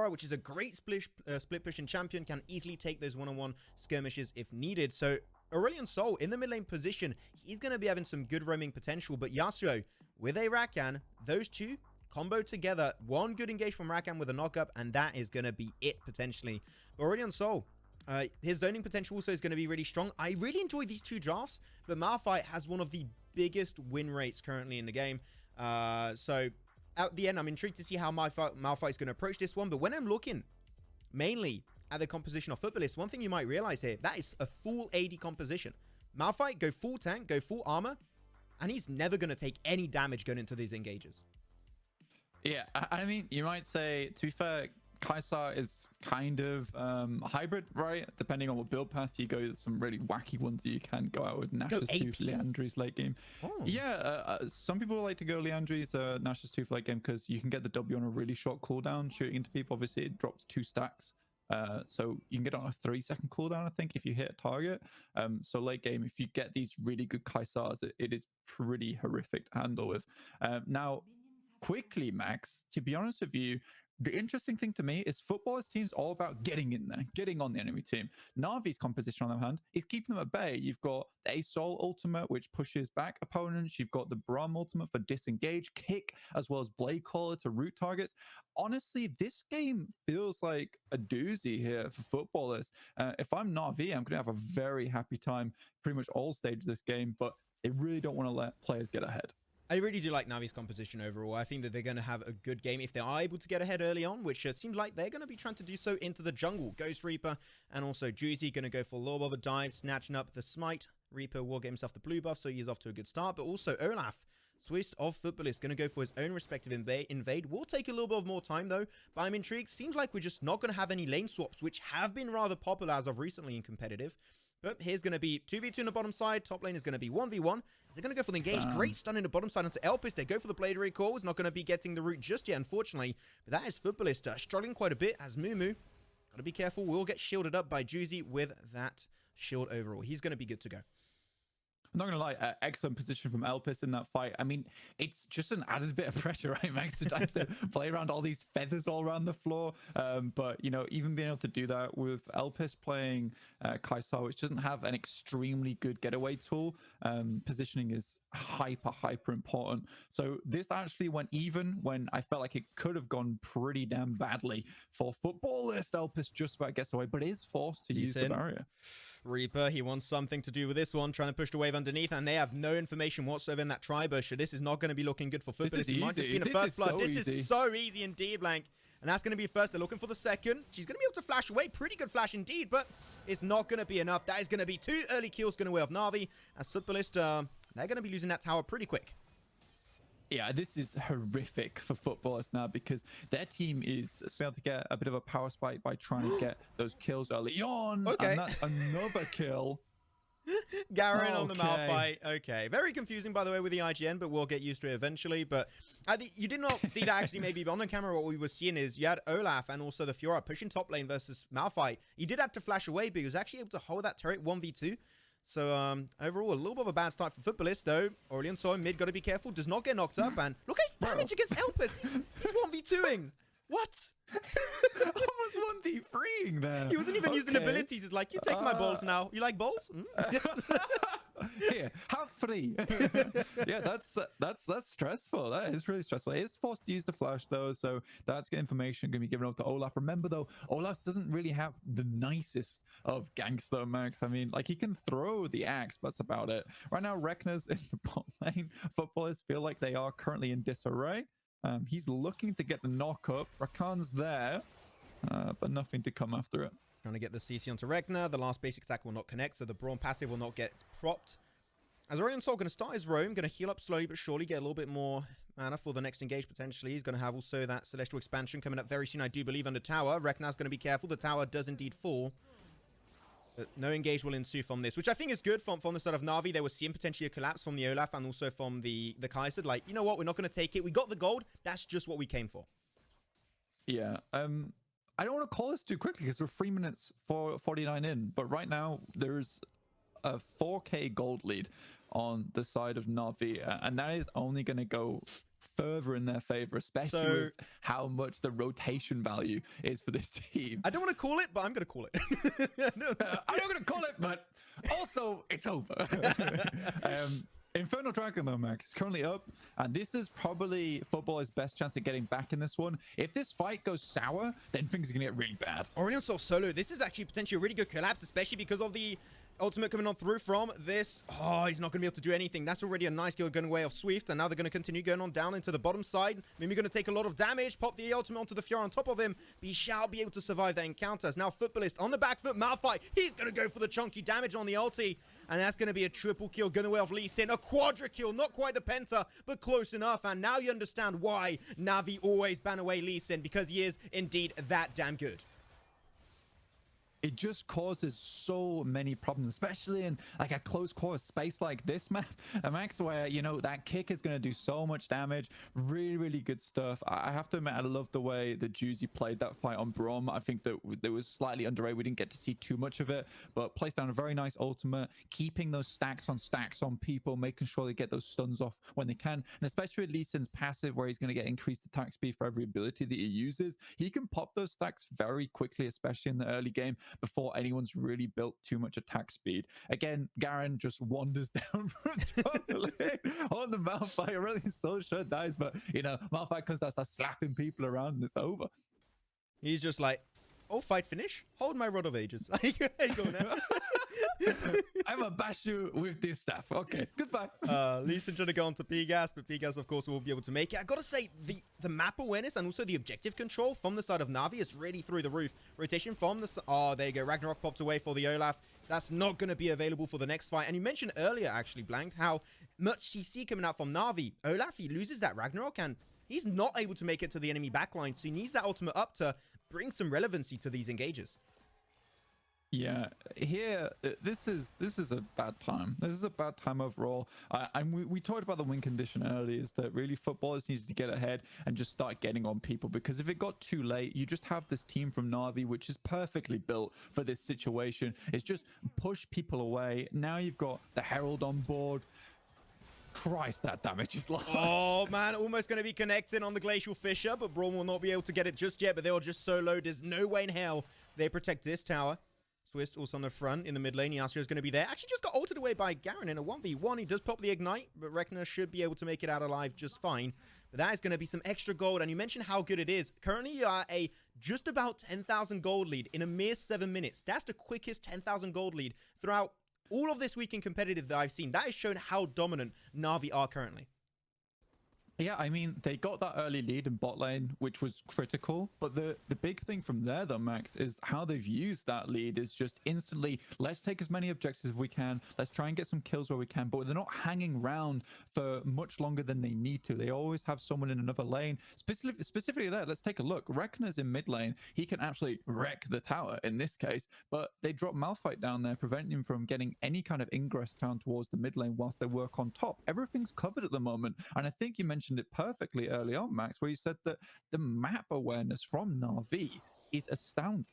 which is a great split pushing champion, can easily take those one-on-one skirmishes if needed. So Aurelion Sol in the mid lane position, he's going to be having some good roaming potential, but Yasuo with a Rakan, those two combo together, one good engage from Rakan with a knockup, and that is going to be it potentially. But Aurelion Sol, his zoning potential also is going to be really strong. I really enjoy these two drafts, but Malphite has one of the biggest win rates currently in the game. So at the end, I'm intrigued to see how Malphite is going to approach this one. But when I'm looking mainly at the composition of Futbolist, one thing you might realize here, that is a full AD composition. Malphite, go full tank, go full armor, and he's never going to take any damage going into these engages. Yeah, I mean, you might say, to be fair, Kaisar is kind of hybrid, right? Depending on what build path you go, there's some really wacky ones you can go out with. Natus 2 for Leandri's late game. Oh. Yeah, some people like to go Leandri's Natus 2 for late game because you can get the W on a really short cooldown shooting into people. Obviously, it drops 2 stacks. So you can get on a 3-second cooldown, I think, if you hit a target. So late game, if you get these really good Kaisars, it is pretty horrific to handle with. Now, quickly, Max, to be honest with you, the interesting thing to me is Futbolist teams all about getting in there, getting on the enemy team. Navi's composition, on the other hand, is keeping them at bay. You've got the Asol ultimate, which pushes back opponents. You've got the Braum ultimate for disengage, kick, as well as Blade Caller to root targets. Honestly, this game feels like a doozy here for Futbolist. If I'm Navi, I'm going to have a very happy time pretty much all stages of this game, but they really don't want to let players get ahead. I really do like Navi's composition overall. I think that they're going to have a good game if they are able to get ahead early on, which seems like they're going to be trying to do so into the jungle. Ghost Reaper and also Juicy going to go for Lord of a dive, snatching up the Smite. Reaper will get himself the blue buff, so he's off to a good start. But also Olaf, Swiss of Futbolist, going to go for his own respective invade. Will take a little bit of more time though, but I'm intrigued. Seems like we're just not going to have any lane swaps, which have been rather popular as of recently in competitive. But here's going to be 2v2 on the bottom side. Top lane is going to be 1v1. They're going to go for the engage. Great stun in the bottom side onto Elpis. They go for the Blade Recall. It's not going to be getting the root just yet, unfortunately. But that is Futbolist struggling quite a bit as Mumu. Got to be careful. Will get shielded up by Juicy with that shield overall. He's going to be good to go. I'm not going to lie, excellent position from Elpis in that fight. I mean, it's just an added bit of pressure, right, Max, to have to play around all these feathers all around the floor. But, you know, even being able to do that with Elpis playing Kaisar, which doesn't have an extremely good getaway tool, positioning is hyper important. So this actually went even when I felt like it could have gone pretty damn badly for Futbolist. Elpis just about gets away, but is forced to use the barrier. Reaper, he wants something to do with this one, trying to push the wave underneath, and they have no information whatsoever in that tri-bush. This is not going to be looking good for Futbolist. It might just be in a first blood. This is so easy indeed, Blank. And that's going to be first. They're looking for the second. She's going to be able to flash away. Pretty good flash indeed, but it's not going to be enough. That is going to be 2 early kills going away off Na'Vi. As Futbolist, they're going to be losing that tower pretty quick. Yeah, this is horrific for Futbolist now because their team is able to get a bit of a power spike by trying to get those kills early on. Okay. And that's another kill. Garen on the Malphite. Okay. Very confusing, by the way, with the IGN, but we'll get used to it eventually. But you did not see that actually maybe on the camera. What we were seeing is you had Olaf and also the Fiora pushing top lane versus Malphite. He did have to flash away, but he was actually able to hold that turret 1v2. So, overall, a little bit of a bad start for Futbolist, though. Aurelion Sol mid, got to be careful. Does not get knocked up. And look at his damage against Elpis. He's 1v2ing. What? Almost 1v3ing there. He wasn't even using abilities. He's like, you take my balls now. You like balls? Here, have 3. Yeah, that's stressful. That is really stressful. He is forced to use the flash though, so that's good information going to be given up to Olaf. Remember though, Olaf doesn't really have the nicest of ganks though, Max. I mean, like he can throw the axe, but that's about it. Right now, Rekna's in the bot lane. Futbolists feel like they are currently in disarray. He's looking to get the knock up. Rakan's there, but nothing to come after it. Trying to get the CC onto Rekna. The last basic attack will not connect, so the Braum passive will not get propped. As Aurelion Sol going to start his roam, going to heal up slowly but surely, get a little bit more mana for the next engage potentially. He's going to have also that Celestial Expansion coming up very soon, I do believe, under tower. Rekna's going to be careful. The tower does indeed fall. But no engage will ensue from this, which I think is good from the side of Na'Vi. They were seeing potentially a collapse from the Olaf and also from the Kaiser. Like, you know what? We're not going to take it. We got the gold. That's just what we came for. Yeah. I don't want to call this too quickly because we're 3 minutes 49 in. But right now, there's a 4K gold lead on the side of Na'Vi. And that is only going to go further in their favor, especially with how much the rotation value is for this team. I don't want to call it, but I'm going to call it. I'm not going to call it, but also it's over. Infernal Dragon, though, Max, is currently up, and this is probably Futbolist's best chance at getting back in this one. If this fight goes sour, then things are going to get really bad. Aurelion Sol solo, this is actually potentially a really good collapse, especially because of the ultimate coming on through from this. Oh, he's not going to be able to do anything. That's already a nice kill going away off Swift, and now they're going to continue going on down into the bottom side. Maybe going to take a lot of damage, pop the ultimate onto the Fiora on top of him, but he shall be able to survive that encounter. As now Futbolist on the back foot, Malphite, he's going to go for the chunky damage on the ulti, and that's going to be a triple kill going away off Lee Sin. A quadra kill, not quite the penta, but close enough, and now you understand why Na'Vi always ban away Lee Sin, because he is indeed that damn good. It just causes so many problems, especially in like a close quarter space like this map, Max, where, you know, that kick is going to do so much damage. Really, really good stuff. I have to admit, I love the way that Juicy played that fight on Brom. I think that it was slightly underrated. We didn't get to see too much of it, but placed down a very nice ultimate, keeping those stacks on people, making sure they get those stuns off when they can. And especially with Lee Sin's passive, where he's going to get increased attack speed for every ability that he uses, he can pop those stacks very quickly, especially in the early game, before anyone's really built too much attack speed. Again, Garen just wanders down from totally on the Malphite. Really, so sure dies, but you know, Malphite comes down, starts slapping people around, and it's over. He's just like, oh, fight finish? Hold my Rod of Ages. Like, there you go now. I'm gonna bash you with this stuff. Okay, goodbye. Lee Sin trying to go on to Pegas, but Pegas, of course, will be able to make it. I gotta say, the map awareness and also the objective control from the side of Na'Vi is really through the roof. Rotation from the... Oh, there you go. Ragnarok popped away for the Olaf. That's not going to be available for the next fight. And you mentioned earlier, actually, Blank, how much CC coming out from Na'Vi. Olaf, he loses that Ragnarok, and he's not able to make it to the enemy backline, so he needs that ultimate up to bring some relevancy to these engages. Yeah, here this is a bad time. This is a bad time overall. We talked about the win condition earlier, is that really Futbolist needs to get ahead and just start getting on people, because if it got too late, you just have this team from Na'Vi which is perfectly built for this situation. It's just push people away. Now you've got the Herald on board. Christ, that damage is large. Oh, man, almost going to be connecting on the Glacial Fissure, but Braum will not be able to get it just yet, but they are just so low. There's no way in hell they protect this tower. Twist also on the front in the mid lane. Yasuo is going to be there. Actually just got ulted away by Garen in a 1v1. He does pop the Ignite, but Rekna should be able to make it out alive just fine. But that is going to be some extra gold. And you mentioned how good it is. Currently, you are a just about 10,000 gold lead in a mere 7 minutes. That's the quickest 10,000 gold lead throughout all of this week in competitive that I've seen. That has shown how dominant Na'Vi are currently. Yeah, I mean, they got that early lead in bot lane, which was critical. But the big thing from there, though, Max, is how they've used that lead is just instantly, let's take as many objectives as we can. Let's try and get some kills where we can. But they're not hanging around for much longer than they need to. They always have someone in another lane. Specifically there, let's take a look. Rekna's in mid lane. He can actually wreck the tower in this case. But they drop Malphite down there, preventing him from getting any kind of ingress down towards the mid lane whilst they work on top. Everything's covered at the moment. And I think you mentioned it perfectly early on, Max, where you said that the map awareness from Na'Vi is astounding.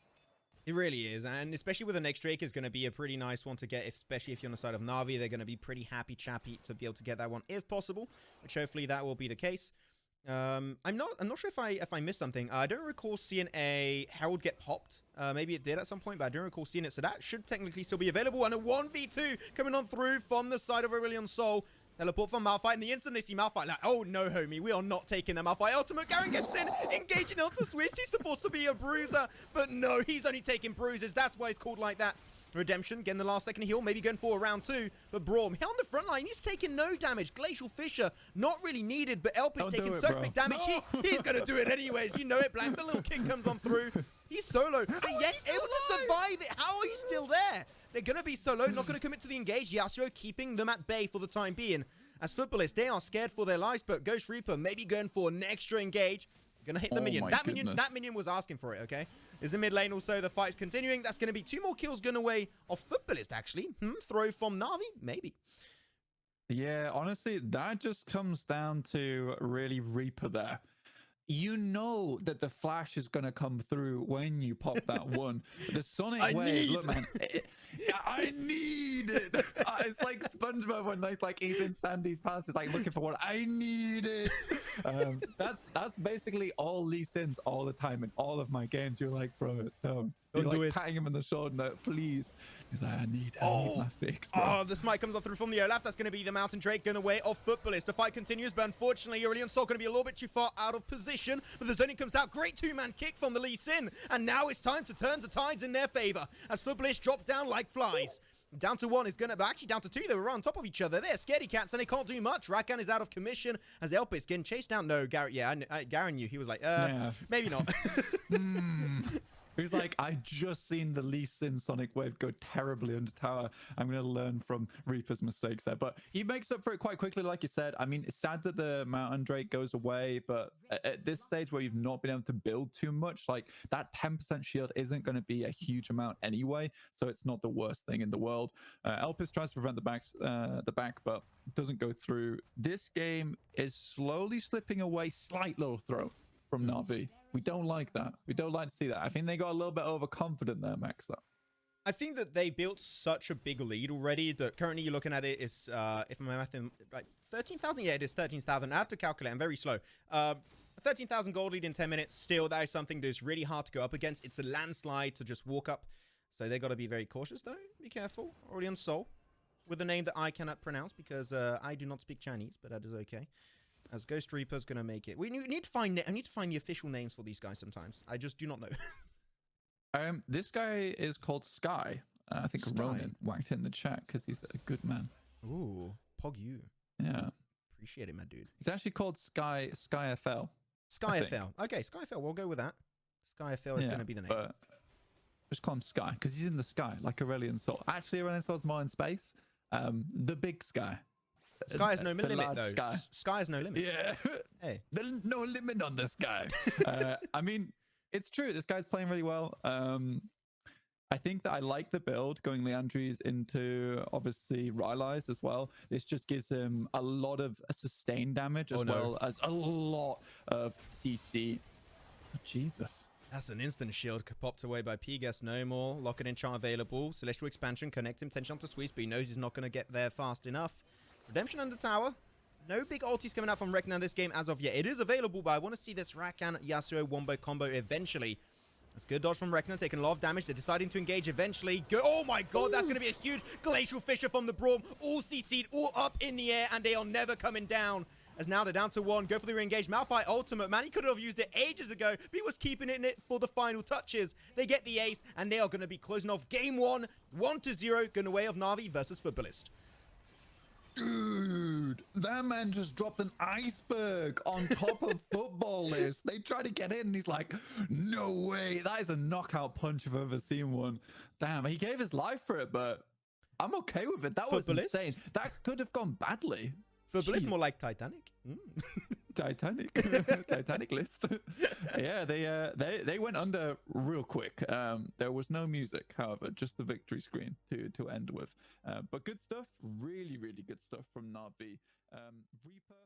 It really is, and especially with the next Drake is going to be a pretty nice one to get, especially if you're on the side of Na'Vi. They're going to be pretty chappy to be able to get that one if possible, which hopefully that will be the case. I'm not sure if I missed something. I don't recall seeing a Herald get popped. Maybe it did at some point, but I don't recall seeing it, so that should technically still be available. And a 1v2 coming on through from the side of Aurelion Sol. Teleport from Malphite, and the instant they see Malphite, like, oh no, homie, we are not taking that Malphite. Ultimate, Garen gets in, engaging onto Swiss. He's supposed to be a bruiser, but no, he's only taking bruises. That's why it's called like that. Redemption, getting the last second heal, maybe going for a round 2, but Braum, on the front line, he's taking no damage. Glacial Fissure, not really needed, but Elp is taking such big damage. No. He's going to do it anyways. You know it, Blank. The little kick comes on through. He's solo, but yet able to survive it. How are you still there? They're going to be solo, not going to commit to the engage. Yasuo keeping them at bay for the time being. As Futbolists, they are scared for their lives, but Ghost Reaper maybe going for an extra engage. Gonna hit the minion. That minion was asking for it, okay? Is the mid lane also. The fight's continuing. That's going to be 2 more kills going away off Futbolist, actually. Throw from Na'Vi? Maybe. Yeah, honestly, that just comes down to really Reaper there. you know that the flash is going to come through when you pop that one. The Sonic I Wave, need- look, man, I need it. It's like SpongeBob when like he's in Sandy's palace, he's like looking for one. I need it. That's basically all Lee Sin's all the time in all of my games. You're like, bro, don't Don't do like it. patting him in the shoulder, please. He's like, I need my fix, bro. Oh, the smite comes off through from the Olaf. That's going to be the Mountain Drake going away off Futbolist. The fight continues, but unfortunately, Aurelion Sol going to be a little bit too far out of position. But the zoning comes out. Great two-man kick from the Lee Sin. And now it's time to turn the tides in their favor as Futbolist drop down like flies. Down to one is going to be actually down to two. They were on top of each other. They're scaredy cats and they can't do much. Rakan is out of commission as Elpis getting chased down. No, Garrett. Yeah, Garen knew. He was like, Yeah. maybe not. He's like, I just seen the Lee Sin Sonic Wave go terribly under tower. I'm going to learn from Reaper's mistakes there. But he makes up for it quite quickly, like you said. I mean, it's sad that the Mountain Drake goes away, but at this stage where you've not been able to build too much, like that 10% shield isn't going to be a huge amount anyway, so it's not the worst thing in the world. Elpis tries to prevent the back, but doesn't go through. This game is slowly slipping away. Slight little throw from Na'Vi. We don't like that. We don't like to see that. I think they got a little bit overconfident there, Max, though. I think that they built such a big lead already that currently you're looking at it is, if my math in, like 13,000? Yeah, it is 13,000. I have to calculate. I'm very slow. 13,000 gold lead in 10 minutes. Still, that is something that's really hard to go up against. It's a landslide to just walk up. So they got to be very cautious, though. Be careful. Aurelion Sol, with a name that I cannot pronounce because I do not speak Chinese, but that is okay. As Ghost Reaper's going to make it. I need to find the official names for these guys sometimes. I just do not know. This guy is called Sky. I think Sky. Ronan whacked it in the chat because he's a good man. Ooh, Pog you. Yeah. Appreciate it, my dude. He's actually called Sky FL. SkyFL. Okay, SkyFL. We'll go with that. SkyFL is going to be the name. But just call him Sky because he's in the sky like Aurelion Sol. Actually, Aurelion Sol's more in space. The big sky. Sky has no limit, though. Sky. Sky has no limit. Yeah. Hey. There's no limit on this guy. I mean, it's true. This guy's playing really well. I think that I like the build going Leandries into obviously Rylai's as well. This just gives him a lot of sustained damage as well as a lot of CC. Oh, Jesus. That's an instant shield popped away by P-Gas no more. Lock-it in chart available. Celestial Expansion, connect him, tension onto Swiss, but he knows he's not going to get there fast enough. Redemption under tower. No big ultis coming out from Rek'Nan this game as of yet. It is available, but I want to see this Rakan Yasuo wombo combo eventually. That's good dodge from Rek'Nan, taking a lot of damage. They're deciding to engage eventually. Oh my god, that's going to be a huge Glacial Fissure from the Braum. All CC'd, all up in the air, and they are never coming down. As now they're down to one. Go for the re-engage. Malphite ultimate, man. He could have used it ages ago, but he was keeping it in it for the final touches. They get the ace, and they are going to be closing off game one. 1-0, going away of Na'Vi versus Futbolist. Dude, that man just dropped an iceberg on top of Futbolist. They try to get in and he's like, no way. That is a knockout punch if I've ever seen one. Damn, he gave his life for it, but I'm okay with it. That was insane. That could have gone badly. Futbolist more like Titanic. Titanic list. Yeah, they went under real quick. There was no music, however, just the victory screen to end with. But good stuff, really good stuff from Na'Vi. Reaper